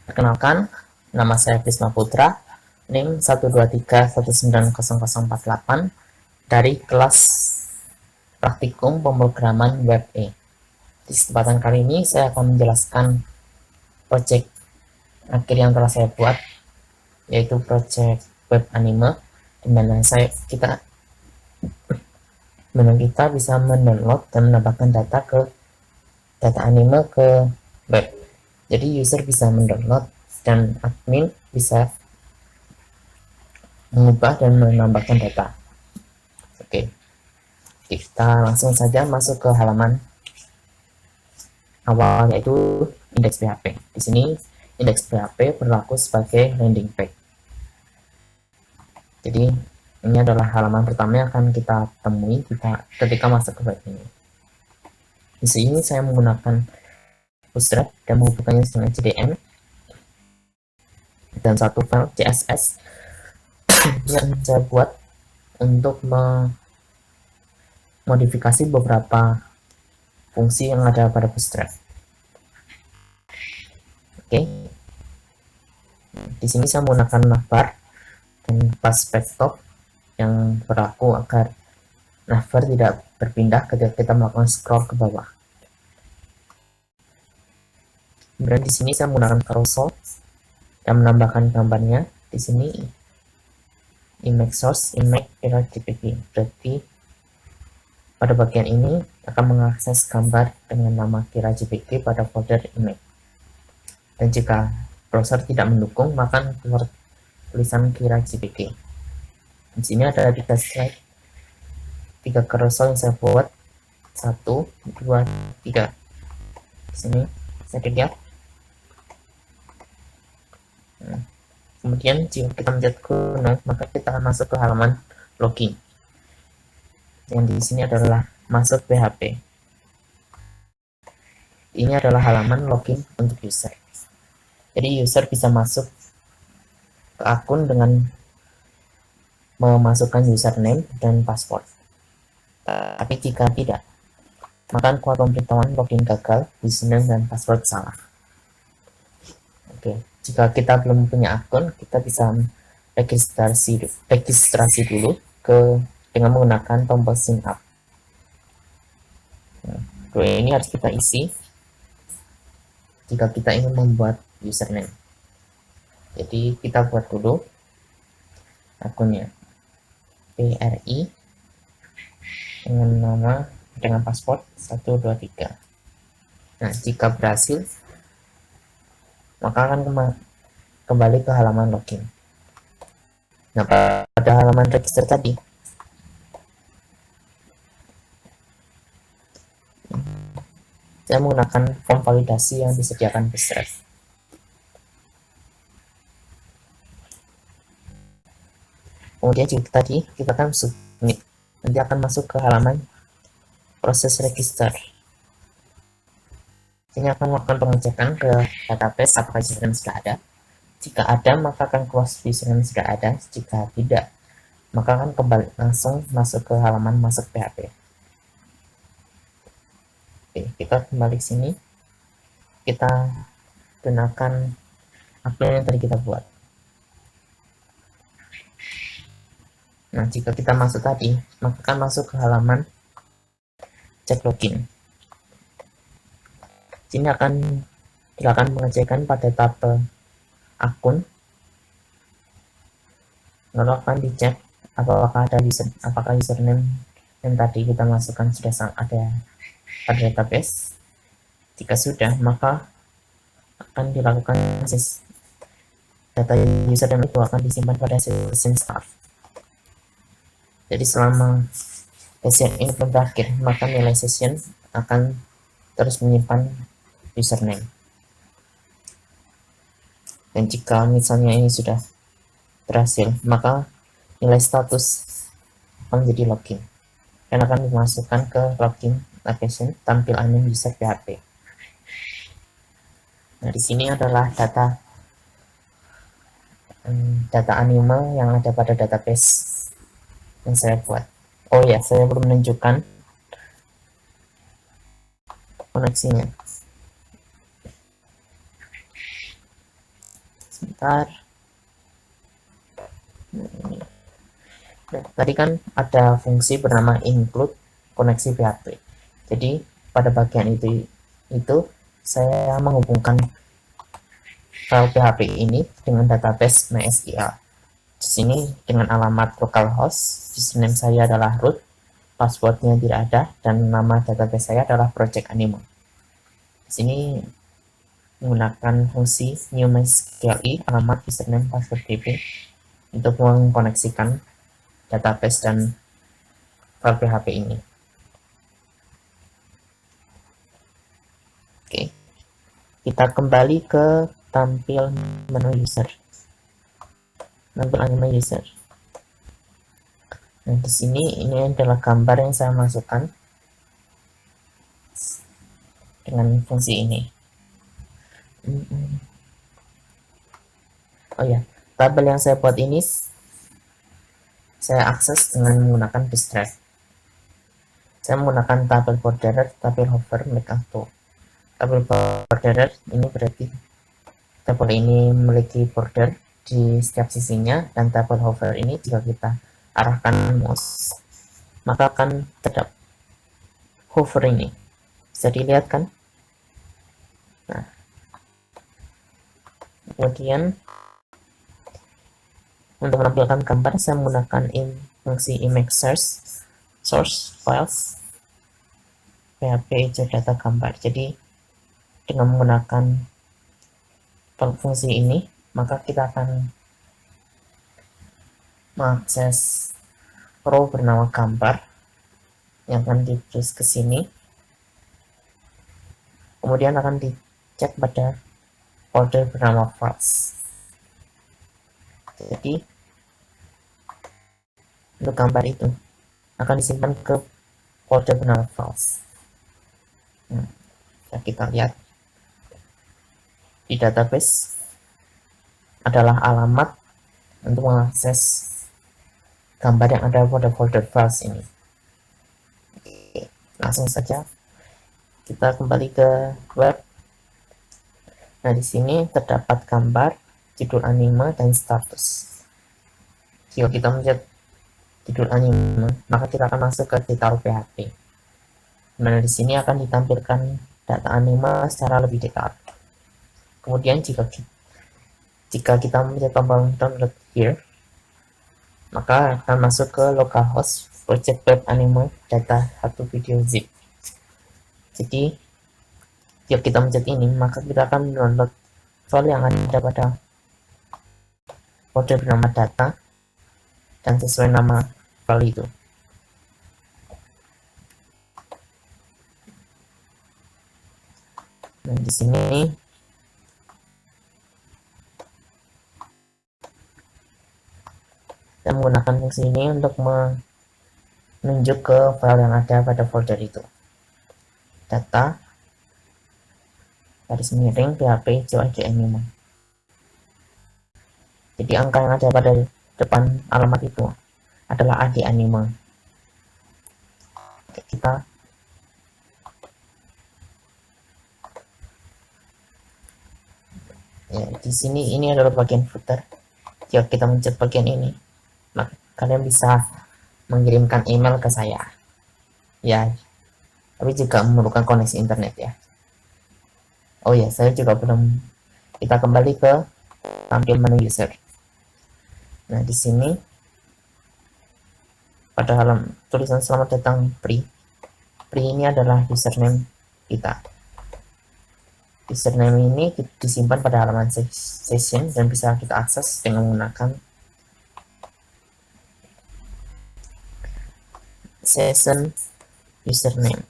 Perkenalkan, nama saya Prisma Putra, NIM 123190048 dari kelas Praktikum Pemrograman Web E. Di kesempatan kali ini saya akan menjelaskan proyek akhir yang telah saya buat, yaitu proyek web anime, di mana kita bisa mendownload dan menambahkan data anime ke web. Jadi user bisa mendownload dan admin bisa mengubah dan menambahkan data. Oke, kita langsung saja masuk ke halaman awal, yaitu indeks PHP. Di sini indeks PHP berlaku sebagai landing page. Jadi ini adalah halaman pertama yang akan kita temui ketika masuk ke web ini. Di sini saya menggunakan Bootstrap dan menghubungkannya dengan JDM dan satu file CSS yang saya buat untuk memodifikasi beberapa fungsi yang ada pada Bootstrap. Oke, di sini saya menggunakan navbar dan path backstop yang berlaku agar navbar tidak berpindah ketika kita melakukan scroll ke bawah. Kemudian di sini saya menggunakan carousel dan menambahkan gambarnya. Di sini image source, image .jpg. Berarti pada bagian ini akan mengakses gambar dengan nama .jpg pada folder image. Dan jika browser tidak mendukung, maka keluar tulisan .jpg. Di sini ada 3 slide, 3 carousel yang saya buat, 1, 2, 3. Di sini saya lihat. Kemudian jika kita mencet gunung, maka kita akan masuk ke halaman login. Yang di sini adalah masuk PHP. Ini adalah halaman login untuk user. Jadi user bisa masuk ke akun dengan memasukkan username dan password. Tapi jika tidak, maka keluar pemberitahuan login gagal, username dan password salah. Oke, jika kita belum punya akun, kita bisa registrasi dulu dengan menggunakan tombol sign up. Nah, ini harus kita isi jika kita ingin membuat username. Jadi kita buat dulu akunnya PRI dengan password 123. Nah, jika berhasil, maka akan kembali ke halaman login. Nah, pada halaman register tadi, saya menggunakan form validasi yang disediakan Bootstrap. Kemudian jika tadi kita akan submit, nanti akan masuk ke halaman proses register. Ini akan melakukan pengecekan ke database apakah username sudah ada. Jika ada, maka akan keluar username sudah ada. Jika tidak, maka akan kembali langsung masuk ke halaman masuk PHP. Oke, kita kembali ke sini. Kita gunakan akun yang tadi kita buat. Nah, jika kita masuk tadi, maka akan masuk ke halaman cek login. Sini akan silakan pengecekan pada tabel akun. Lalu akan dicek apakah username yang tadi kita masukkan sudah ada pada database. Jika sudah, maka akan dilakukan data username itu akan disimpan pada session start. Jadi selama session ini belum berakhir, maka nilai session akan terus menyimpan username. Dan jika misalnya ini sudah berhasil, maka nilai status akan menjadi login dan akan dimasukkan ke login application tampilan user PHP. Nah, di sini adalah data anime yang ada pada database yang saya buat. Oh ya, saya belum menunjukkan koneksinya. sebentar. Nah, tadi kan ada fungsi bernama include koneksi PHP. Jadi pada bagian itu saya menghubungkan file PHP ini dengan database MySQL. Di sini dengan alamat localhost, username saya adalah root, passwordnya tidak ada, dan nama database saya adalah Project Animo. Di sini menggunakan fungsi new MySQLi alamat username password db untuk mengkoneksikan database dan file PHP ini. Oke, kita kembali ke tampil menu user. Tampil anime user. Nah, di sini ini adalah gambar yang saya masukkan dengan fungsi ini. Oh ya, tabel yang saya buat ini saya akses dengan menggunakan disk drive. Saya menggunakan tabel borderer, tabel hover, make auto. Tabel borderer ini berarti tabel ini memiliki border di setiap sisinya, dan tabel hover ini jika kita arahkan mouse maka akan terdapat hover ini, bisa dilihat kan. Nah, kemudian untuk menampilkan gambar saya menggunakan fungsi image source files php data gambar. Jadi dengan menggunakan fungsi ini maka kita akan mengakses row bernama gambar yang akan ditulis ke sini, kemudian akan dicek pada folder bernama files. Jadi untuk gambar itu akan disimpan ke folder bernama files. Kita lihat di database adalah alamat untuk mengakses gambar yang ada pada folder files ini. Oke, langsung saja kita kembali ke web. Nah, di sini terdapat gambar, judul anime, dan status. Jika kita mencet judul anime, maka kita akan masuk ke detail PHP. Nah, di sini akan ditampilkan data anime secara lebih detail. Kemudian jika kita mencet tombol download here, maka akan masuk ke localhost project web anime data 1 video zip. Jadi jika kita mencet ini, maka kita akan download file yang ada pada folder bernama data dan sesuai nama file itu. Nah, di sini saya menggunakan fungsi ini untuk menunjuk ke file yang ada pada folder itu. Data garis miring php JOID anime. Jadi angka yang ada pada depan alamat itu adalah ID anime. Oke, kita ya, di sini ini adalah bagian footer. Jika kita mencet bagian ini, maka kalian bisa mengirimkan email ke saya. Ya, tapi juga memerlukan koneksi internet ya. Oh ya, saya juga belum. Kita kembali ke tampil menu user. Nah, di sini pada halaman tulisan selamat datang Pri ini adalah username kita. Username ini disimpan pada halaman session dan bisa kita akses dengan menggunakan session username.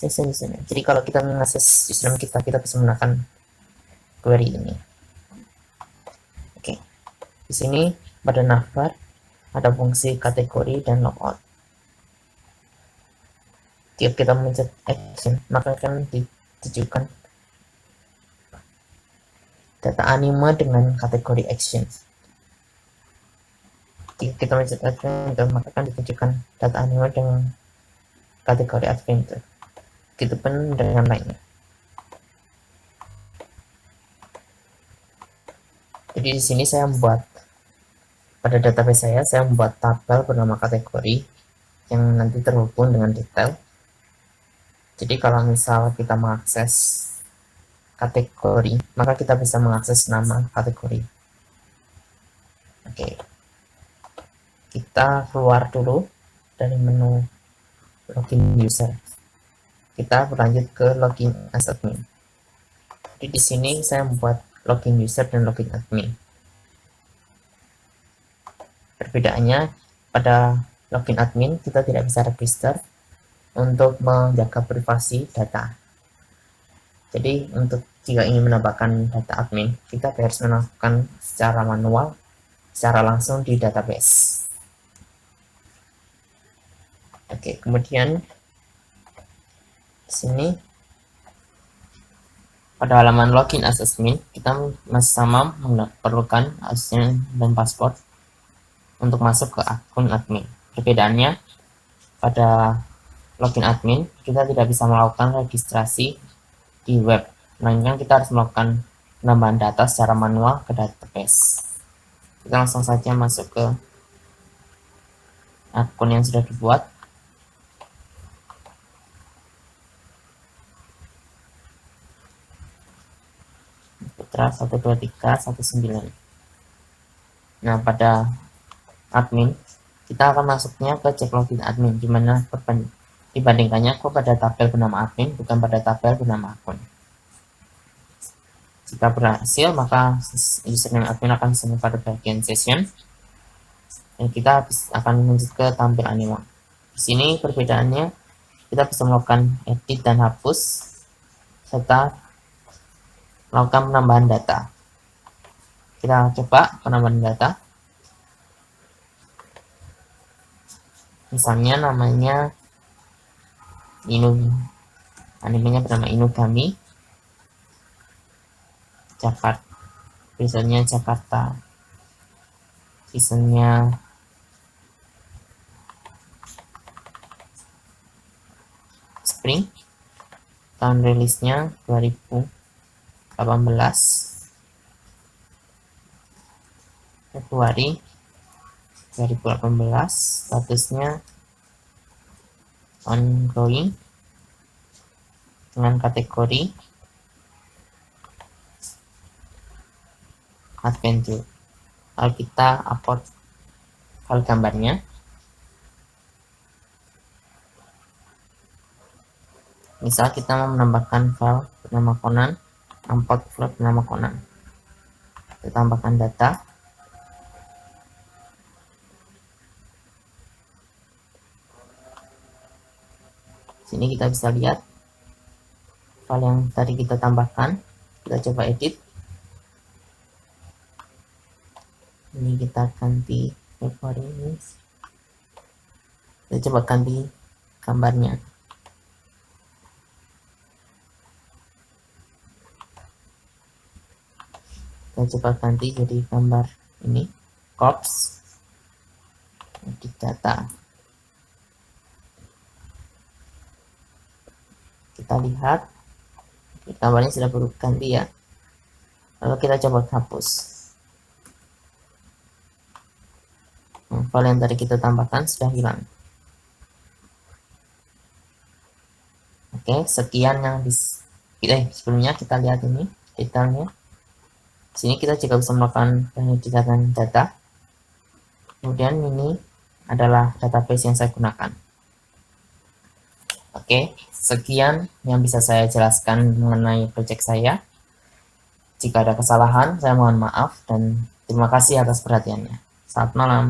Jadi kalau kita mengakses username kita bisa menggunakan query ini. Oke, di sini pada navbar ada fungsi kategori dan logout. Jika kita mencet action, maka akan ditujukan data anime dengan kategori action. Jika kita mencet action, maka akan ditujukan data anime dengan kategori adventure. begitupun dengan lainnya. Jadi di sini saya membuat pada database saya membuat tabel bernama kategori yang nanti terhubung dengan detail. Jadi kalau misal kita mengakses kategori, maka kita bisa mengakses nama kategori. Oke, kita keluar dulu dari menu login user. Kita berlanjut ke login as admin. Jadi di sini saya membuat login user dan login admin. Perbedaannya, pada login admin kita tidak bisa register untuk menjaga privasi data. Jadi untuk jika ingin menambahkan data admin, kita harus melakukan secara manual, secara langsung di database. Oke, kemudian di sini pada halaman login as admin kita masih sama memerlukan ASN dan password untuk masuk ke akun admin. Perbedaannya, pada login admin kita tidak bisa melakukan registrasi di web, melainkan kita harus melakukan penambahan data secara manual ke database. Kita langsung saja masuk ke akun yang sudah dibuat. Putra 12319. Nah, pada admin kita akan masuknya ke cek login admin, di mana dibandingkannya pada tabel bernama admin bukan pada tabel bernama akun. Jika berhasil, maka username admin akan sampai pada bagian session dan kita akan lanjut ke tampilan uang. Di sini perbedaannya, kita bisa melakukan edit dan hapus serta melakukan penambahan data. Kita coba penambahan data. Misalnya namanya animenya bernama Inugami Jakarta, seasonnya Jakarta, seasonnya Spring, tahun rilisnya 2018 Februari 2018, statusnya ongoing dengan kategori adventure. Lalu kita upload file gambarnya. Misal kita mau menambahkan file bernama Conan, import file bernama Conan. Kita tambahkan data. Sini kita bisa lihat file yang tadi kita tambahkan. Kita coba edit. Ini kita ganti Februari ini. Kita coba ganti gambarnya. Kita coba ganti jadi gambar ini, corpse, edit data. Kita lihat gambarnya sudah berganti ya. Lalu kita coba hapus. File yang tadi kita tambahkan sudah hilang. Oke, sekian yang sebelumnya kita lihat ini detailnya. Di sini kita juga bisa melakukan pengeditan data. Kemudian ini adalah database yang saya gunakan. Oke, sekian yang bisa saya jelaskan mengenai project saya. Jika ada kesalahan, saya mohon maaf dan terima kasih atas perhatiannya. Selamat malam.